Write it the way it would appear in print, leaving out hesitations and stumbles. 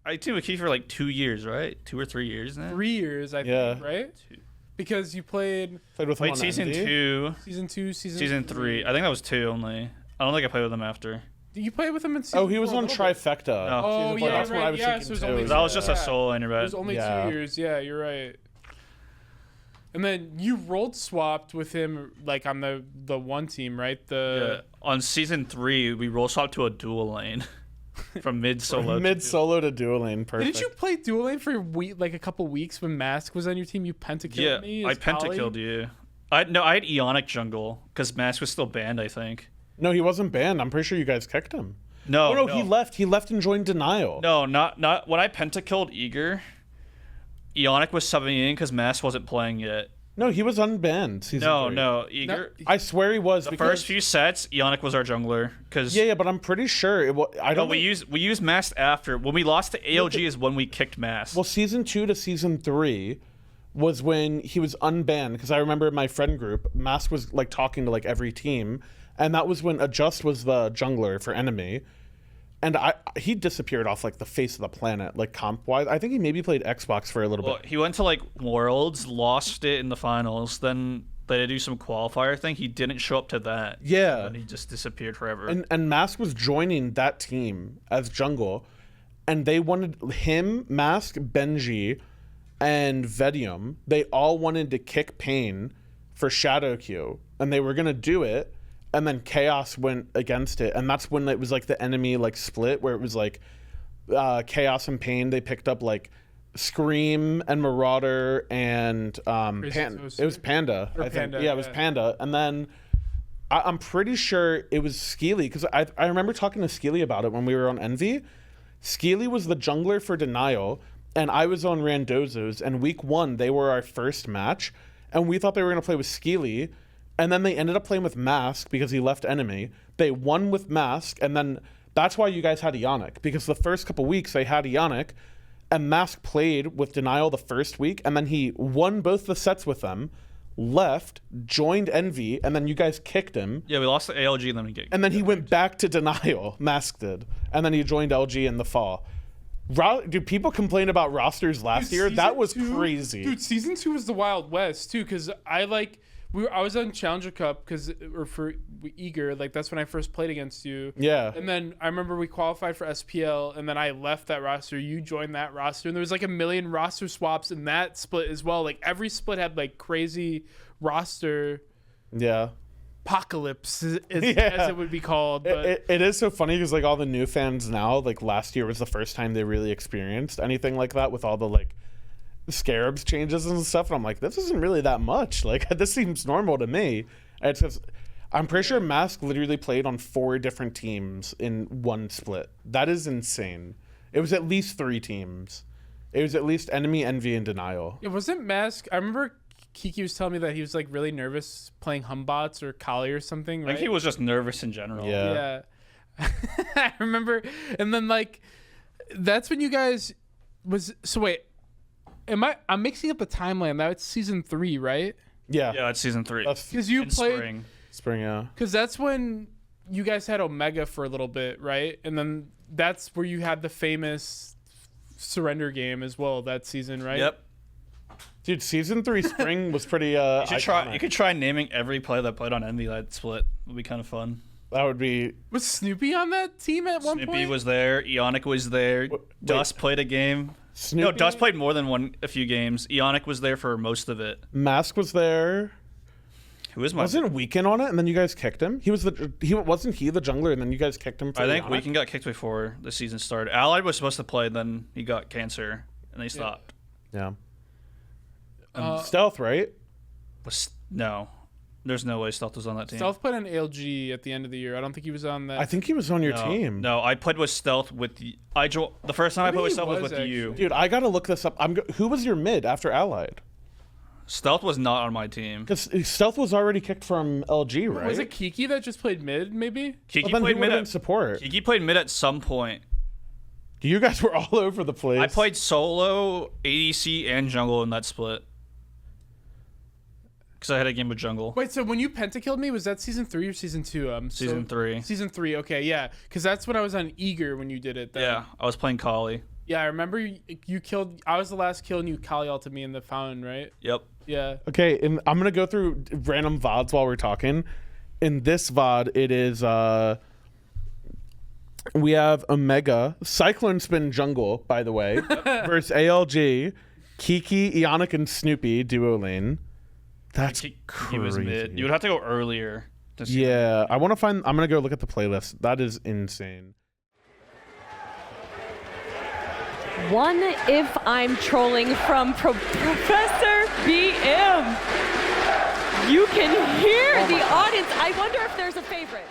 I teamed with Keith for like 2 years, right? 2 or 3 years now. 3 years, I think, right? Because you played with him on season NV? 2, season 3. I think that was 2 only. I don't think I played with him after. Did you play with him in season he was 4 on Trifecta. No. Oh, Season 4, yeah, that's what I was thinking so it was too. only That was just yeah. a solo laner, It right? was only 2 Yeah. years. Yeah, you're right. And then you rolled swapped with him like on the one team, right? On season 3, we roll swapped to a dual lane from mid solo. To dual lane. Perfect. Didn't you play dual lane for like a couple weeks when Mask was on your team? You pentakilled me. I as Kali? pentakilled you. I had Eonic jungle because Mask was still banned, I think. No, he wasn't banned. I'm pretty sure you guys kicked him. No, no, he left. He left and joined Denial. No, not when I pentakilled Eager. Eonic was subbing in because Mask wasn't playing yet. No, he was unbanned. No, Eager. I swear he was. The first few sets, Eonic was our jungler. Yeah, but I'm pretty sure it was. I don't. We used Mask after when we lost to ALG is when we kicked Mask. Well, season 2 to season 3 was when he was unbanned because I remember in my friend group, Mask was like talking to like every team, and that was when Adjust was the jungler for enemy. And he disappeared off like the face of the planet, like comp wise. I think he maybe played Xbox for a little bit. He went to like Worlds, lost it in the finals. Then they do some qualifier thing. He didn't show up to that. Yeah, and he just disappeared forever. And Mask was joining that team as jungle, and they wanted him, Mask, Benji, and Vedium. They all wanted to kick Pain for Shadow Q, and they were gonna do it. And then Chaos went against it, and that's when it was like the enemy like split, where it was like Chaos and Pain. They picked up like Scream and Marauder and it was Panda. I think. Panda, Yeah, it was Panda. And then I'm pretty sure it was Skeely because I remember talking to Skeely about it when we were on Envy. Skeely was the jungler for Denial, and I was on Randozzo's. And week 1 they were our first match, and we thought they were gonna play with Skeely. And then they ended up playing with Mask because he left enemy. They won with Mask, and then that's why you guys had Eonic, because the first couple weeks they had Eonic, and Mask played with Denial the first week, and then he won both the sets with them, left, joined Envy, and then you guys kicked him. Yeah, we lost to ALG, and then we kicked. And then he went back to Denial, Mask did, and then he joined LG in the fall. Dude, people complain about rosters last year. That was crazy. Dude, season 2 was the Wild West too, because I was on Challenger Cup for Eager, like that's when I first played against you. Yeah. And then I remember we qualified for SPL, and then I left that roster. You joined that roster, and there was like a million roster swaps in that split as well. Like every split had like crazy roster. Yeah. Apocalypse, as it would be called. But It is so funny because like all the new fans now, like last year was the first time they really experienced anything like that with all the like Scarabs changes and stuff, and I'm like, this isn't really that much. Like this seems normal to me. It's just, I'm pretty sure Mask literally played on 4 different teams in one split. That is insane. It was at least 3 teams. It was at least Enemy, Envy, and Denial. It wasn't Mask. I remember Kiki was telling me that he was like really nervous playing Humbots or Kali or something, right? I think he was just nervous in general. Yeah. I remember, and then like that's when you guys wait. I'm mixing up the timeline. That's season 3, right? Yeah. Yeah, it's season 3. Because you played Spring, yeah. Because that's when you guys had Omega for a little bit, right? And then that's where you had the famous surrender game as well that season, right? Yep. Dude, season 3 Spring was pretty You could try naming every player that played on Envy that split. It would be kind of fun. That would be. Was Snoopy on that team at one point? Snoopy was there. Eonic was there. Dust played a game. Snoopy? No, Dust played more than a few games. Eonic was there for most of it. Mask was there. Who is my? Wasn't Weekend on it, and then you guys kicked him? Wasn't he the jungler, and then you guys kicked him. For I think Eonic? Weekend got kicked before the season started. Allied was supposed to play, then he got cancer, and they stopped. Yeah. Stealth, right? No, there's no way Stealth was on that team. Stealth played on ALG at the end of the year. I don't think he was on that. I think he was on your team. No, I played with Stealth with the first time I played with Stealth was with you. Dude, I gotta look this up. Who was your mid after Allied? Stealth was not on my team. Because Stealth was already kicked from LG, right? Was it Kiki that just played mid, maybe? Kiki then played who mid went in at support. Kiki played mid at some point. You guys were all over the place. I played solo, ADC, and jungle in that split. Because I had a game with jungle. Wait, so when you pentakilled me, was that season 3 or season 2? Season 3. Season 3, okay, yeah. Because that's when I was on Eager when you did it. Then. Yeah, I was playing Kali. Yeah, I remember you killed. I was the last kill, and you Kali ulted me in the fountain, right? Yep. Yeah. Okay, and I'm gonna go through random VODs while we're talking. In this VOD, it is we have Omega, Cyclone Spin Jungle, by the way, versus ALG, Kiki, Ionic, and Snoopy duo lane. That's He was mid. crazy. You would have to go earlier. To see Yeah, I want to find. I'm gonna go look at the playlist. That is insane. One if I'm trolling from Professor BM. You can hear the audience. I wonder if there's a favorite.